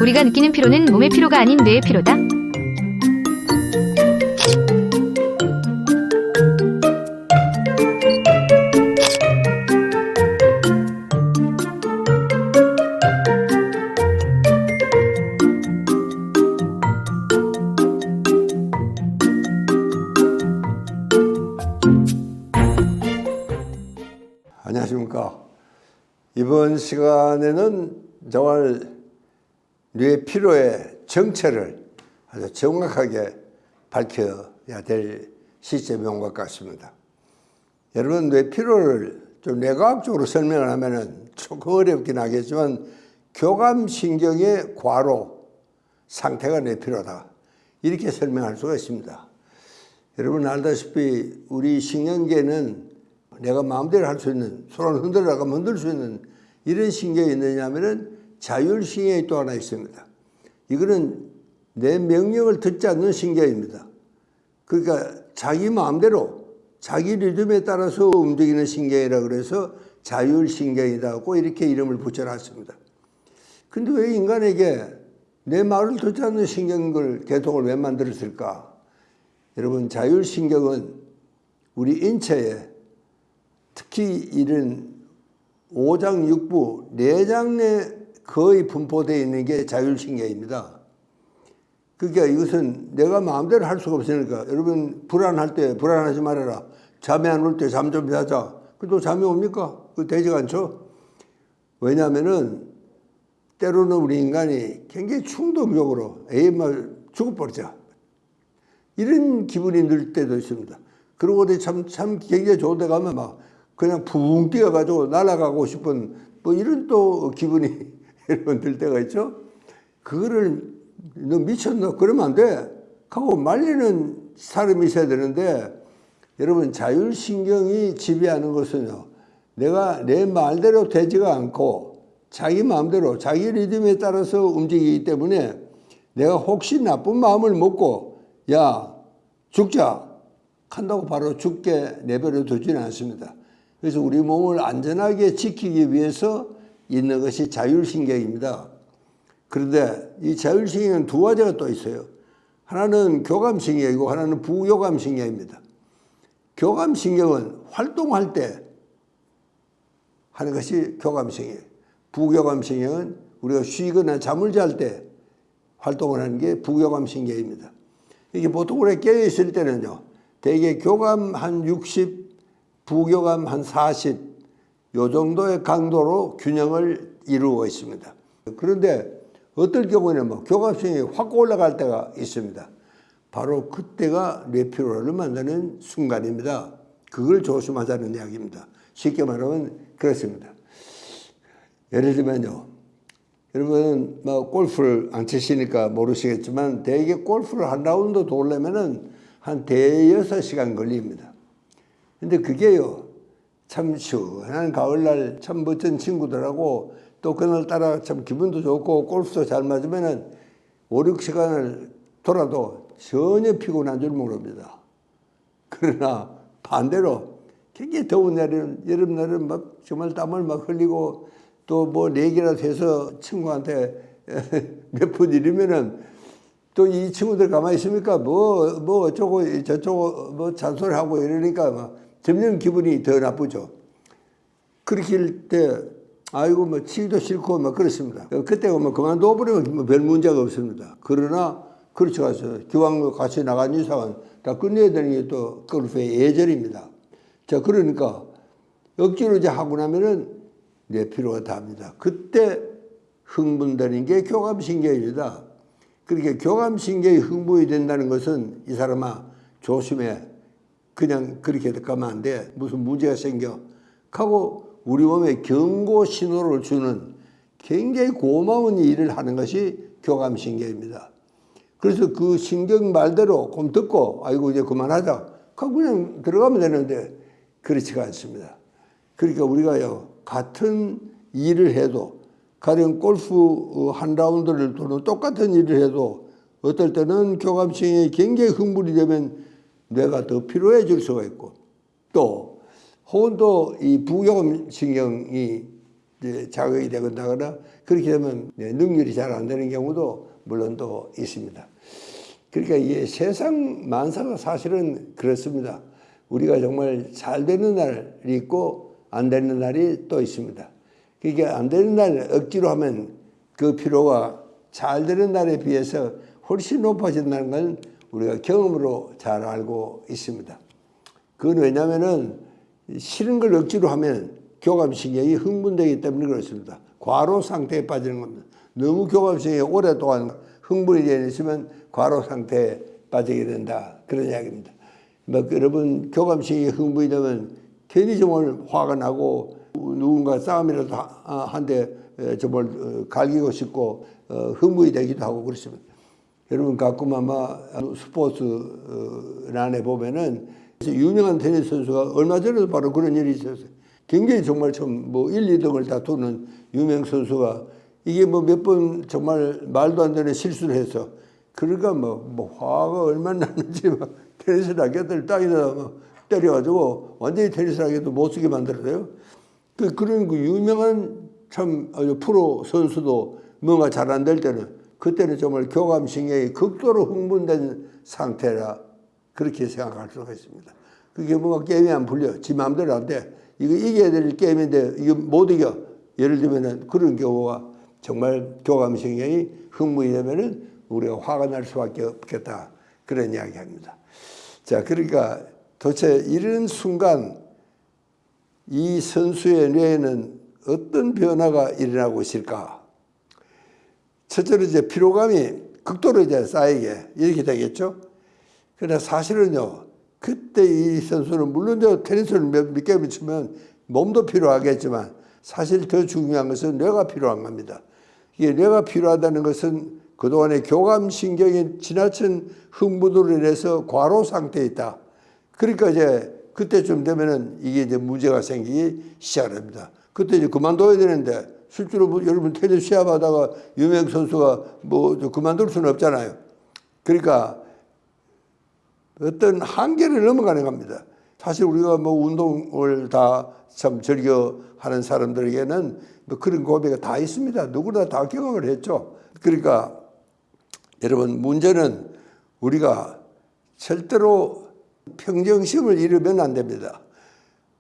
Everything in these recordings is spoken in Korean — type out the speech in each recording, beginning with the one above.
우리가 느끼는 피로는 몸의 피로가 아닌 뇌의 피로다. 안녕하십니까. 이번 시간에는 정말 뇌 피로의 정체를 아주 정확하게 밝혀야 될 시점이 온 것 같습니다. 여러분, 뇌 피로를 좀 뇌과학적으로 설명을 하면은 조금 어렵긴 하겠지만 교감신경의 과로 상태가 뇌 피로다, 이렇게 설명할 수가 있습니다. 여러분 알다시피 우리 신경계는 내가 마음대로 할 수 있는, 손을 흔들어 가면 흔들 수 있는 이런 신경이 있느냐면은 자율신경이 또 하나 있습니다. 이거는 내 명령을 듣지 않는 신경입니다. 그러니까 자기 마음대로 자기 리듬에 따라서 움직이는 신경이라 그래서 자율신경이라고 이렇게 이름을 붙여놨습니다. 근데 왜 인간에게 내 말을 듣지 않는 신경을 개통을 왜 만들었을까? 여러분, 자율신경은 우리 인체에 특히 이런 오장육부, 내장에 거의 분포되어 있는 게 자율신경입니다. 그러니까 이것은 내가 마음대로 할 수가 없으니까, 여러분 불안할 때 불안하지 말아라, 잠이 안 올 때 잠 좀 자자, 그래도 잠이 옵니까? 그거 되지가 않죠. 왜냐하면은 때로는 우리 인간이 굉장히 충동적으로 말 죽어버리자, 이런 기분이 들 때도 있습니다. 그러고 참 굉장히 좋은 데 가면 막 그냥 붕 뛰어가지고 날아가고 싶은 뭐 이런 또 기분이 여러분 들 때가 있죠. 그거를 너 미쳤너? 그러면 안 돼 하고 말리는 사람이 있어야 되는데, 여러분 자율신경이 지배하는 것은요, 내가 내 말대로 되지가 않고 자기 마음대로 자기 리듬에 따라서 움직이기 때문에 내가 혹시 나쁜 마음을 먹고 야 죽자 한다고 바로 죽게 내버려 두지는 않습니다. 그래서 우리 몸을 안전하게 지키기 위해서 있는 것이 자율신경입니다. 그런데 이 자율신경은 두 가지가 또 있어요. 하나는 교감신경이고 하나는 부교감신경입니다. 교감신경은 활동할 때 하는 것이 교감신경, 부교감신경은 우리가 쉬거나 잠을 잘 때 활동을 하는 게 부교감신경입니다. 이게 보통 우리가 깨어있을 때는요, 대개 교감 한 60, 부교감 한 40, 요 정도의 강도로 균형을 이루고 있습니다. 그런데 어떨 경우에는 뭐 교감신경이 확 올라갈 때가 있습니다. 바로 그때가 뇌피로를 만드는 순간입니다. 그걸 조심하자는 이야기입니다. 쉽게 말하면 그렇습니다. 예를 들면요, 여러분 뭐 골프를 안 치시니까 모르시겠지만 대개 골프를 한 라운드 돌려면은 한 대여섯 시간 걸립니다. 근데 그게요, 참 시원한 가을날 참 멋진 친구들하고 또 그날따라 참 기분도 좋고 골프도 잘 맞으면은 5, 6시간을 돌아도 전혀 피곤한 줄 모릅니다. 그러나 반대로 굉장히 더운 날은, 여름날은 막 정말 땀을 막 흘리고 또 뭐 내기라도 해서 친구한테 몇 분 이러면은 또 이 친구들 가만히 있습니까? 뭐 어쩌고 저쩌고 뭐 잔소리하고 이러니까 막 점점 기분이 더 나쁘죠. 그렇게 할 때 아이고 뭐 치기도 싫고 막 그렇습니다. 그때 뭐 그만둬버리면 뭐 별 문제가 없습니다. 그러나 그렇지 않아서 기왕 같이 나간 이상은 다 끝내야 되는 게 또 골프의 예절입니다. 자, 그러니까 억지로 이제 하고 나면은 뇌 피로가 답니다. 그때 흥분되는 게 교감신경입니다. 그렇게 교감신경이 흥분이 된다는 것은 이 사람아 조심해, 그냥 그렇게 가면 안 돼, 무슨 문제가 생겨 하고 우리 몸에 경고 신호를 주는 굉장히 고마운 일을 하는 것이 교감신경입니다. 그래서 그 신경 말대로 좀 듣고 아이고 이제 그만하자 하고 그냥 들어가면 되는데 그렇지가 않습니다. 그러니까 우리가요, 같은 일을 해도, 가령 골프 한 라운드를 도는 똑같은 일을 해도 어떨 때는 교감신경이 굉장히 흥분이 되면 뇌가 더 피로해질 수가 있고, 또 혹은 또 이 부교감 신경이 이제 자극이 되거나 그렇게 되면 능률이 잘 안 되는 경우도 물론 또 있습니다. 그러니까 이 세상 만사가 사실은 그렇습니다. 우리가 정말 잘 되는 날이 있고 안 되는 날이 또 있습니다. 그러니까 안 되는 날 억지로 하면 그 피로가 잘 되는 날에 비해서 훨씬 높아진다는 건 우리가 경험으로 잘 알고 있습니다. 그건 왜냐하면은 싫은 걸 억지로 하면 교감신경이 흥분되기 때문에 그렇습니다. 과로 상태에 빠지는 겁니다. 너무 교감신경이 오랫동안 흥분이 되어 있으면 과로 상태에 빠지게 된다. 그런 이야기입니다. 여러분 교감신경이 흥분이 되면 괜히 정말 화가 나고 누군가 싸움이라도 한데 정말 갈기고 싶고 흥분이 되기도 하고 그렇습니다. 여러분 가끔 아마 스포츠란에 보면은 유명한 테니스 선수가 얼마 전에도 바로 그런 일이 있었어요. 굉장히 정말 좀 뭐 1, 2등을 다투는 유명 선수가 이게 뭐 몇 번 정말 말도 안 되는 실수를 해서 그러니까 뭐 화가 얼마나 나는지 막 테니스 라켓을 땅에다 때려가지고 완전히 테니스 라켓도 못 쓰게 만들었어요. 그런 그 유명한 참 프로 선수도 뭔가 잘 안 될 때는 그때는 정말 교감신경이 극도로 흥분된 상태라 그렇게 생각할 수가 있습니다. 그게 뭔가 게임이 안 풀려. 지 마음대로 안 돼. 이거 이겨야 될 게임인데 이거 못 이겨. 예를 들면은 그런 경우가 정말 교감신경이 흥분이 되면은 우리가 화가 날 수밖에 없겠다. 그런 이야기 합니다. 자, 그러니까 도대체 이런 순간 이 선수의 뇌에는 어떤 변화가 일어나고 있을까? 첫째로 이제 피로감이 극도로 이제 쌓이게 이렇게 되겠죠. 그러나 사실은요, 그때 이 선수는 물론 저 테니스를 몇 게임을 치면 몸도 필요하겠지만 사실 더 중요한 것은 뇌가 필요한 겁니다. 이게 뇌가 필요하다는 것은 그동안의 교감신경이 지나친 흥분으로 인해서 과로 상태에 있다. 그러니까 이제 그때쯤 되면은 이게 이제 문제가 생기기 시작합니다. 그때 이제 그만둬야 되는데 실제로 뭐 여러분 테니스 시합하다가 유명 선수가 뭐 그만둘 수는 없잖아요. 그러니까 어떤 한계를 넘어가는 겁니다. 사실 우리가 뭐 운동을 다 참 즐겨 하는 사람들에게는 뭐 그런 고비가 다 있습니다. 누구나 다 경험을 했죠. 그러니까 여러분 문제는 우리가 절대로 평정심을 잃으면 안 됩니다.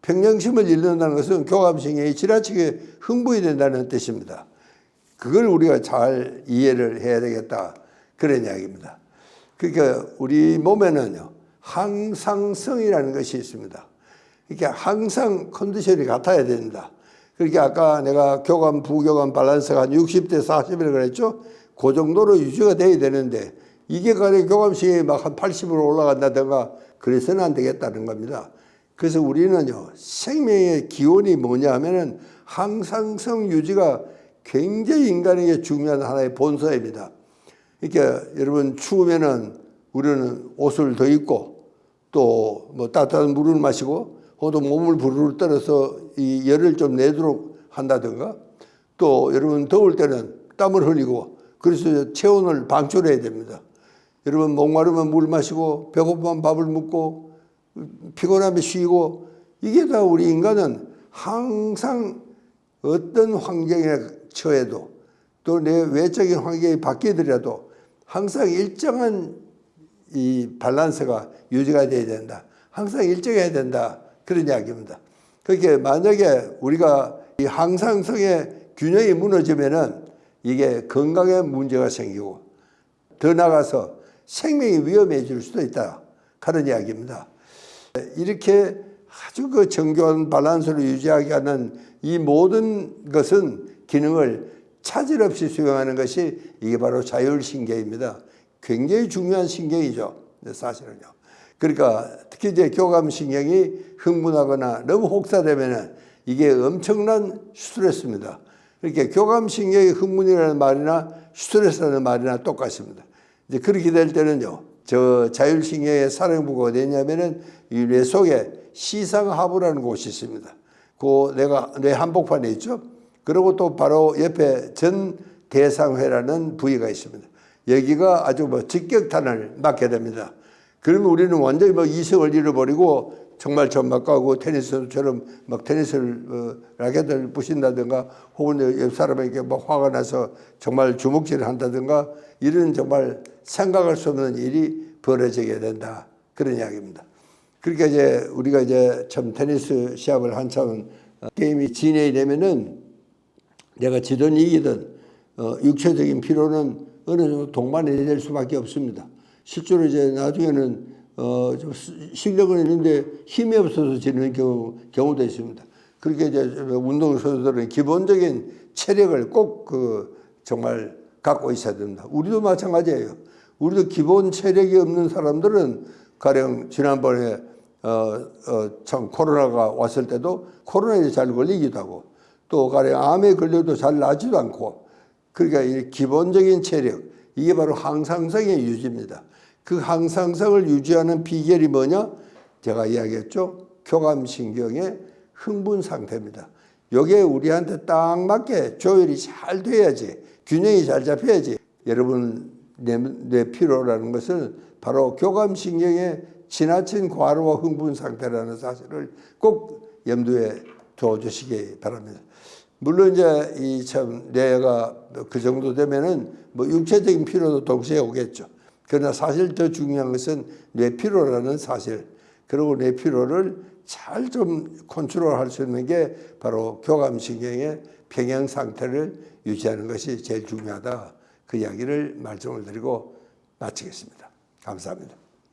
평정심을 잃는다는 것은 교감신경이 지나치게 흥분이 된다는 뜻입니다. 그걸 우리가 잘 이해를 해야 되겠다. 그런 이야기입니다. 그러니까 우리 몸에는요, 항상성이라는 것이 있습니다. 그러니까 항상 컨디션이 같아야 된다. 그러니까 아까 내가 교감, 부교감 밸런스가 한 60대 40이라고 그랬죠? 그 정도로 유지가 돼야 되는데 이게 가령 교감신경이 막 한 80으로 올라간다든가 그래서는 안 되겠다는 겁니다. 그래서 우리는요, 생명의 기원이 뭐냐 하면은 항상성 유지가 굉장히 인간에게 중요한 하나의 본서입니다. 그러니까 여러분 추우면은 우리는 옷을 더 입고 또 뭐 따뜻한 물을 마시고 또 몸을 부르르 떨어서 이 열을 좀 내도록 한다든가 또 여러분 더울 때는 땀을 흘리고 그래서 체온을 방출해야 됩니다. 여러분 목마르면 물 마시고 배고프면 밥을 먹고 피곤하면 쉬고 이게 다 우리 인간은 항상 어떤 환경에 처해도 또 내 외적인 환경이 바뀌더라도 항상 일정한 이 밸런스가 유지가 돼야 된다. 항상 일정해야 된다. 그런 이야기입니다. 그렇게 만약에 우리가 이 항상성의 균형이 무너지면은 이게 건강에 문제가 생기고 더 나아가서 생명이 위험해질 수도 있다. 그런 이야기입니다. 이렇게 아주 그 정교한 밸런스를 유지하게 하는 이 모든 것은 기능을 차질 없이 수행하는 것이 이게 바로 자율신경입니다. 굉장히 중요한 신경이죠. 사실은요. 그러니까 특히 이제 교감신경이 흥분하거나 너무 혹사되면은 이게 엄청난 스트레스입니다. 그러니까 교감신경의 흥분이라는 말이나 스트레스라는 말이나 똑같습니다. 이제 그렇게 될 때는요, 저 자율신경의 사령부가 어디냐면은 이 뇌 속에 시상하부라는 곳이 있습니다. 그 뇌 한복판에 있죠. 그리고 또 바로 옆에 전대상회라는 부위가 있습니다. 여기가 아주 뭐 직격탄을 맞게 됩니다. 그러면 우리는 완전히 뭐 이성을 잃어버리고 정말 전막가고 테니스처럼 막 테니스를 라켓을 부신다든가 혹은 옆 사람에게 막 화가 나서 정말 주먹질을 한다든가 이런 정말 생각할 수 없는 일이 벌어지게 된다. 그런 이야기입니다. 그러니까 이제 우리가 이제 참 테니스 시합을 한참 게임이 진행이 되면은 내가 지든 이기든 육체적인 피로는 어느 정도 동반이 될 수밖에 없습니다. 실제로 이제 나중에는 좀 실력은 있는데 힘이 없어서 지는 경우도 있습니다. 그렇게 이제 운동 선수들은 기본적인 체력을 꼭 정말 갖고 있어야 됩니다. 우리도 마찬가지예요. 우리도 기본 체력이 없는 사람들은 가령 지난번에 참 코로나가 왔을 때도 코로나에 잘 걸리기도 하고 또 가령 암에 걸려도 잘 나지도 않고 그러니까 이 기본적인 체력 이게 바로 항상성의 유지입니다. 그 항상성을 유지하는 비결이 뭐냐? 제가 이야기했죠. 교감신경의 흥분 상태입니다. 이게 우리한테 딱 맞게 조율이 잘 돼야지 균형이 잘 잡혀야지 여러분 뇌 피로라는 것은 바로 교감신경의 지나친 과로와 흥분 상태라는 사실을 꼭 염두에 둬주시기 바랍니다. 물론 이제 이 참 뇌가 그 정도 되면은 뭐 육체적인 피로도 동시에 오겠죠. 그러나 사실 더 중요한 것은 뇌 피로라는 사실. 그리고 뇌 피로를 잘 좀 컨트롤할 수 있는 게 바로 교감신경의 평형 상태를 유지하는 것이 제일 중요하다. 그 이야기를 말씀을 드리고 마치겠습니다. 감사합니다.